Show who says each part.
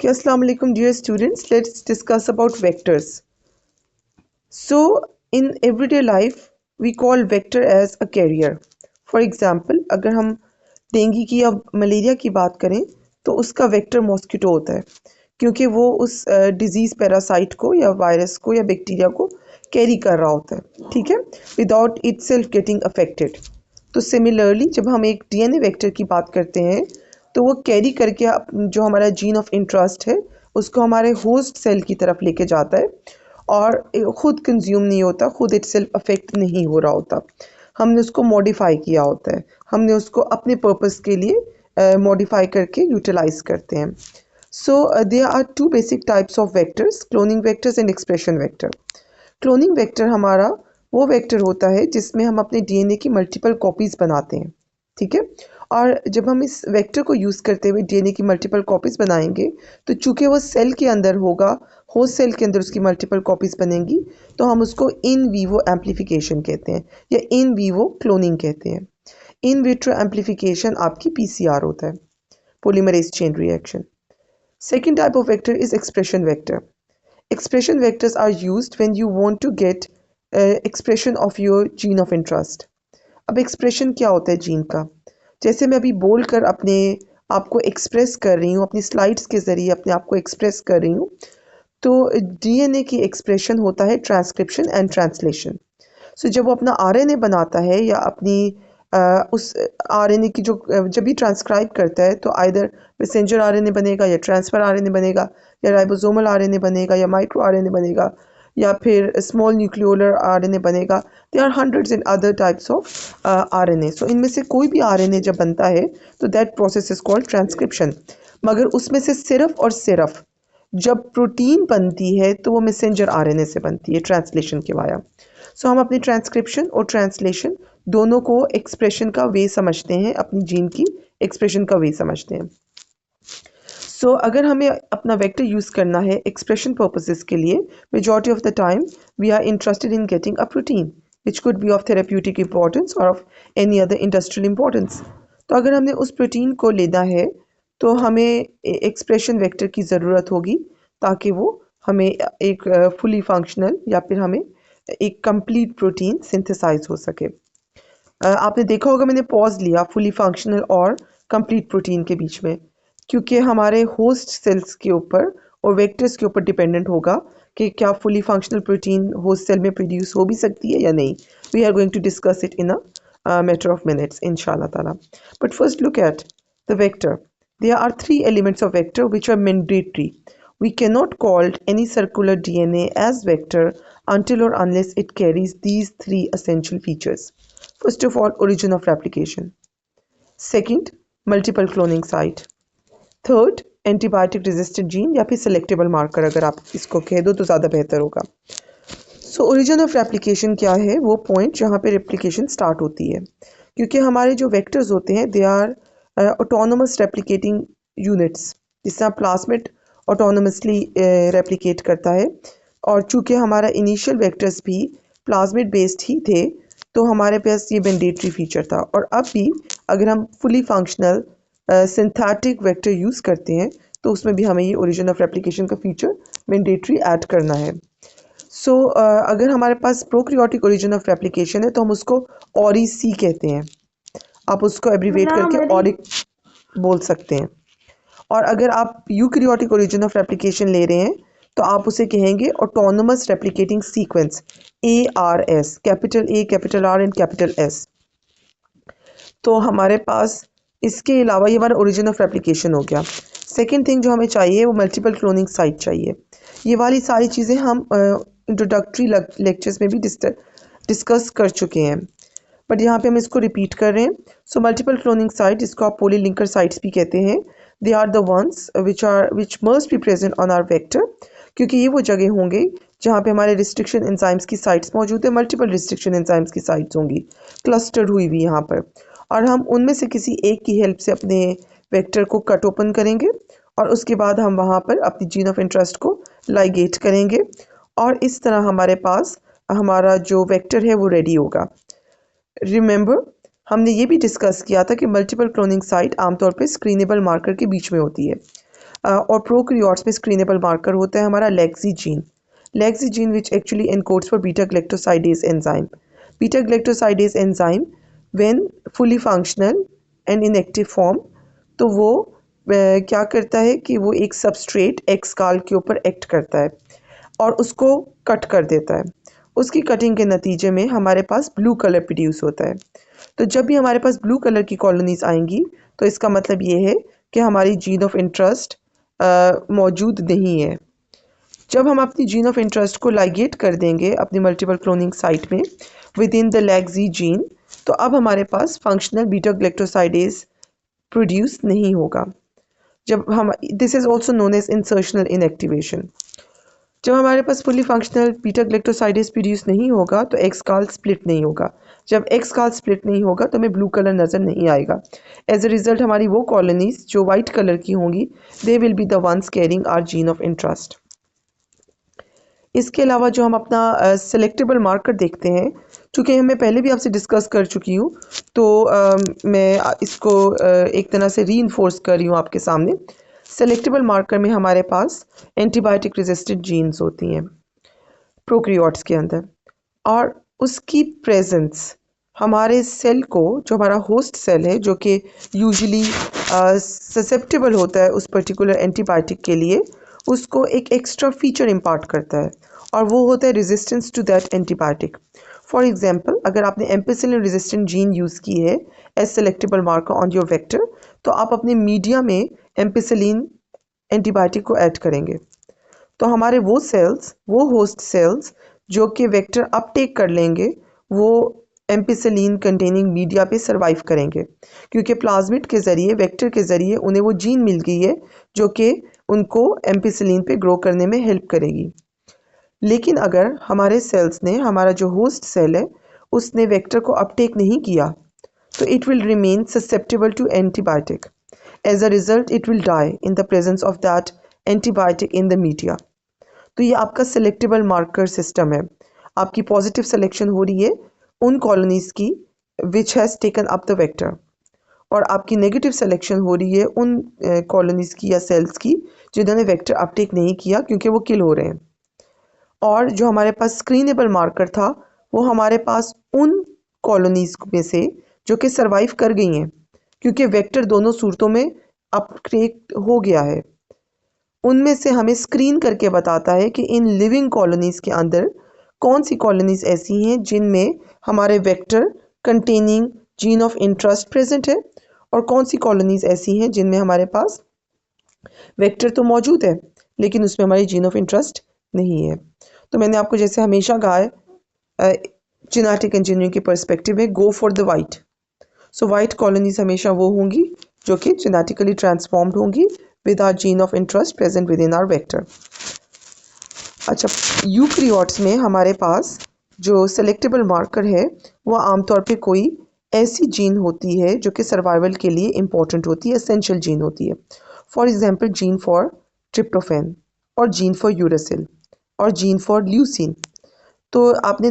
Speaker 1: Okay, Assalamu alaikum dear students. Let's discuss about vectors. So, in everyday life, we call vector as a carrier. For example, अगर हम dengue की या malaria की बात करें तो उसका वेक्टर मॉस्किटो होता है क्योंकि वो उस डिजीज़ पैरासाइट को या वायरस को या बैक्टीरिया को कैरी कर रहा होता है, ठीक है, without it self getting affected. तो सिमिलरली जब हम एक डीएनए वेक्टर की बात करते हैं तो वो कैरी करके जो हमारा जीन ऑफ इंटरेस्ट है उसको हमारे होस्ट सेल की तरफ लेके जाता है और खुद कंज्यूम नहीं होता, खुद इट सेल्फ अफेक्ट नहीं हो रहा होता। हमने उसको मॉडिफाई किया होता है, हमने उसको अपने पर्पस के लिए मॉडिफाई करके यूटिलाइज करते हैं। So there are two basic types of vectors, cloning vectors and expression vector. Cloning vector हमारा वो वेक्टर होता है जिसमें हम अपने डीएनए की मल्टीपल कॉपीज़ बनाते हैं, ठीक है। और जब हम इस वेक्टर को यूज़ करते हुए डीएनए की मल्टीपल कॉपीज़ बनाएंगे तो चूंकि वो सेल के अंदर होगा, होस्ट सेल के अंदर उसकी मल्टीपल कॉपीज़ बनेंगी, तो हम उसको इन वीवो एम्प्लीफिकेशन कहते हैं या इन वीवो क्लोनिंग कहते हैं। इन विट्रो एम्प्लीफिकेशन आपकी पीसीआर होता है, polymerase chain reaction. Second type of vector is expression vector. Expression vectors are used when you want to get expression of your gene of interest. अब expression क्या होता है gene का? जैसे मैं अभी बोल कर अपने आप को एक्सप्रेस कर रही हूँ, अपनी स्लाइड्स के ज़रिए अपने आप को एक्सप्रेस कर रही हूँ, तो डीएनए की एक्सप्रेशन होता है ट्रांसक्रिप्शन एंड ट्रांसलेशन। सो जब वो अपना आरएनए बनाता है या अपनी उस आरएनए की जब भी ट्रांसक्राइब करता है तो आइदर मैसेंजर आरएनए बनेगा या ट्रांसफर आरएनए बनेगा या राइबोसोमल आरएनए बनेगा या माइक्रो आरएनए बनेगा या फिर स्मॉल न्यूक्लियोलर आरएनए बनेगा। They are hundreds and other types of RNA. So इनमें से कोई भी आरएनए जब बनता है तो that process is called transcription. मगर उसमें से सिर्फ और सिर्फ जब प्रोटीन बनती है तो वो मैसेंजर आरएनए से बनती है ट्रांसलेशन के वाया। सो हम अपनी ट्रांसक्रिप्शन और ट्रांसलेशन दोनों को एक्सप्रेशन का वे समझते हैं, अपनी जीन की एक्सप्रेशन का वे समझते हैं। सो अगर हमें अपना वेक्टर यूज़ करना है एक्सप्रेशन पर्पसेस के लिए, majority of the time we are interested in getting a protein which could be of therapeutic importance और of any other industrial importance. तो अगर हमने उस प्रोटीन को लेना है तो हमें एक्सप्रेशन वेक्टर की ज़रूरत होगी ताकि वो हमें एक फुली फंक्शनल या फिर हमें एक कंप्लीट प्रोटीन सिंथेसाइज हो सके। आपने देखा होगा मैंने पॉज लिया फुली फंक्शनल और कंप्लीट प्रोटीन के बीच में, क्योंकि हमारे होस्ट सेल्स के ऊपर और वेक्टर्स के ऊपर डिपेंडेंट होगा कि क्या fully functional protein host cell में प्रोड्यूस हो भी सकती है या नहीं। We are going to discuss it in a matter of minutes इंशाल्लाह ताला। But first look at the vector. There are three elements of vector which are mandatory. We cannot call any circular DNA as vector until or unless it carries these three essential features. First of all, origin of replication. Second, multiple cloning site. Third, antibiotic resistant gene या फिर selectable marker, अगर आप इसको कह दो तो ज़्यादा बेहतर होगा। सो ओरिजिन ऑफ रेप्लिकेशन क्या है? वो पॉइंट जहाँ पे रेप्लिकेशन स्टार्ट होती है, क्योंकि हमारे जो वेक्टर्स होते हैं they are autonomous replicating units, जिस तरह प्लाज्मिड ऑटोनोमसली रेप्लिकेट करता है। और चूँकि हमारा इनिशियल वेक्टर्स भी प्लाज्मिड बेस्ड ही थे तो हमारे पास ये मैंडेटरी फीचर था। और अब भी अगर हम fully functional synthetic vector use करते हैं तो उसमें भी हमें ये ओरिजिन ऑफ रेप्लिकेशन का फीचर मैंडेटरी ऐड करना है। सो अगर हमारे पास प्रोकैरियोटिक ओरिजिन ऑफ रेप्लिकेशन है तो हम उसको ORIC कहते हैं। आप उसको एब्रीवेट करके ORIC बोल सकते हैं। और अगर आप यूकैरियोटिक ओरिजिन ऑफ रेप्लिकेशन ले रहे हैं तो आप उसे कहेंगे autonomous replicating sequence, ARS, capital A, capital R and capital S। तो हमारे पास इसके अलावा ये हमारा ओरिजिन ऑफ रेप्लिकेशन हो गया। सेकेंड थिंग जो हमें चाहिए वो मल्टीपल क्लोनिंग साइट चाहिए। ये वाली सारी चीज़ें हम इंट्रोडक्टरी लेक्चर्स में भी डिस्कस कर चुके हैं, बट यहाँ पे हम इसको रिपीट कर रहे हैं। सो मल्टीपल क्लोनिंग साइट, जिसको आप पॉलीलिंकर साइट्स भी कहते हैं, they are the ones which must be present on our vector, क्योंकि ये वो जगह होंगे जहाँ पे हमारे रिस्ट्रिक्शन एंजाइम्स की साइट्स मौजूद है। मल्टीपल रिस्ट्रिक्शन एंजाइम्स की साइट्स होंगी क्लस्टर्ड हुई हुई यहाँ पर, और हम उनमें से किसी एक की हेल्प से अपने वेक्टर को कट ओपन करेंगे और उसके बाद हम वहाँ पर अपनी जीन ऑफ इंटरेस्ट को लाइगेट करेंगे और इस तरह हमारे पास हमारा जो वेक्टर है वो रेडी होगा। रिमेंबर, हमने ये भी डिस्कस किया था कि मल्टीपल क्लोनिंग साइट आमतौर पे स्क्रीनेबल मार्कर के बीच में होती है। और प्रोकैरियोट्स में स्क्रीनेबल मार्कर होता है हमारा lacZ gene. LacZ gene which actually encodes for beta galactosidase enzyme. Beta galactosidase enzyme when fully functional and in active form, तो वो क्या करता है कि वो एक सबस्ट्रेट एक्सकाल के ऊपर एक्ट करता है और उसको कट कर देता है। उसकी कटिंग के नतीजे में हमारे पास ब्लू कलर प्रोड्यूस होता है। तो जब भी हमारे पास ब्लू कलर की कॉलोनीज आएंगी तो इसका मतलब ये है कि हमारी जीन ऑफ इंटरेस्ट मौजूद नहीं है। जब हम अपनी जीन ऑफ इंटरेस्ट को लाइगेट कर देंगे अपनी मल्टीपल क्लोनिंग साइट में within the lacZ gene, तो अब हमारे पास फंक्शनल बीटा ग्लैक्टोसाइडेज प्रोड्यूस नहीं होगा। जब हम this is also known as insertional inactivation. जब हमारे पास fully functional beta galactosidase produce नहीं होगा तो एक्स काल स्प्लिट नहीं होगा। जब एक्स काल स्प्लिट नहीं होगा तो हमें ब्लू कलर नज़र नहीं आएगा। एज ए रिजल्ट हमारी वो कॉलोनीज जो वाइट कलर की होंगी they will be the ones carrying our gene of interest. इसके अलावा जो हम अपना सेलेक्टेबल मार्कर देखते हैं, चूँकि मैं पहले भी आपसे डिस्कस कर चुकी हूँ तो मैं इसको एक तरह से रीइंफोर्स कर रही हूँ आपके सामने। सेलेक्टेबल मार्कर में हमारे पास एंटीबायोटिक रेजिस्टेंट जीन्स होती हैं प्रोकैरियोट्स के अंदर, और उसकी प्रेजेंस हमारे सेल को, जो हमारा होस्ट सेल है जो कि यूजुअली ससेप्टेबल होता है उस पर्टिकुलर एंटीबायोटिक के लिए, उसको एक एक्स्ट्रा फीचर इम्पार्ट करता है और वो होता है resistance to that antibiotic. For example, अगर आपने एम्पिसिलिन रेजिस्टेंट जीन यूज़ की है as selectable marker on your vector, तो आप अपने मीडिया में एम्पिसिलिन एंटीबायोटिक को ऐड करेंगे तो हमारे वो सेल्स, वो होस्ट सेल्स जो कि वेक्टर अपटेक कर लेंगे, वो एम्पिसिलिन कंटेनिंग मीडिया पे सरवाइव करेंगे, क्योंकि प्लाज्मिड के ज़रिए, वेक्टर के ज़रिए उन्हें वो जीन मिल गई है जो कि उनको एम्पिसिलिन पे ग्रो करने में हेल्प करेगी। लेकिन अगर हमारे सेल्स ने, हमारा जो होस्ट सेल है उसने वेक्टर को अपटेक नहीं किया, तो it will remain susceptible to antibiotic. As a result it will die in the presence of that antibiotic in the media. तो ये आपका सेलेक्टेबल मार्कर सिस्टम है। आपकी पॉजिटिव सिलेक्शन हो रही है उन कॉलोनीज की which has taken up the vector, और आपकी नेगेटिव सिलेक्शन हो रही है उन कॉलोनीज की या सेल्स की जिन्होंने वेक्टर अपटेक नहीं किया क्योंकि वो किल हो रहे हैं। और जो हमारे पास स्क्रीनेबल मार्कर था वो हमारे पास उन कॉलोनीज में से जो कि सरवाइव कर गई हैं क्योंकि वेक्टर दोनों सूरतों में अपटेक हो गया है, उनमें से हमें स्क्रीन करके बताता है कि इन लिविंग कॉलोनीज के अंदर कौन सी कॉलोनीज ऐसी हैं जिनमें हमारे vector containing gene of interest present है और कौन सी कॉलोनीज ऐसी हैं जिनमें हमारे पास वेक्टर तो मौजूद है लेकिन उसमें हमारी जीन ऑफ इंटरेस्ट नहीं है। तो मैंने आपको जैसे हमेशा कहा है जेनेटिक इंजीनियरिंग के पर्सपेक्टिव में, go for the white. So white colonies हमेशा वो होंगी जो कि जेनेटिकली ट्रांसफॉर्म्ड होंगी with our gene of interest present within our vector। अच्छा, यूकैरियोट्स में हमारे पास जो सेलेक्टेबल मार्कर है वो आमतौर पे कोई ऐसी जीन होती है जो कि सर्वाइवल के लिए इम्पोर्टेंट होती है, एसेंशियल जीन होती है। For example, gene for tryptophan और जीन फॉर यूरासिल और जीन फॉर ल्यूसीन। तो आपने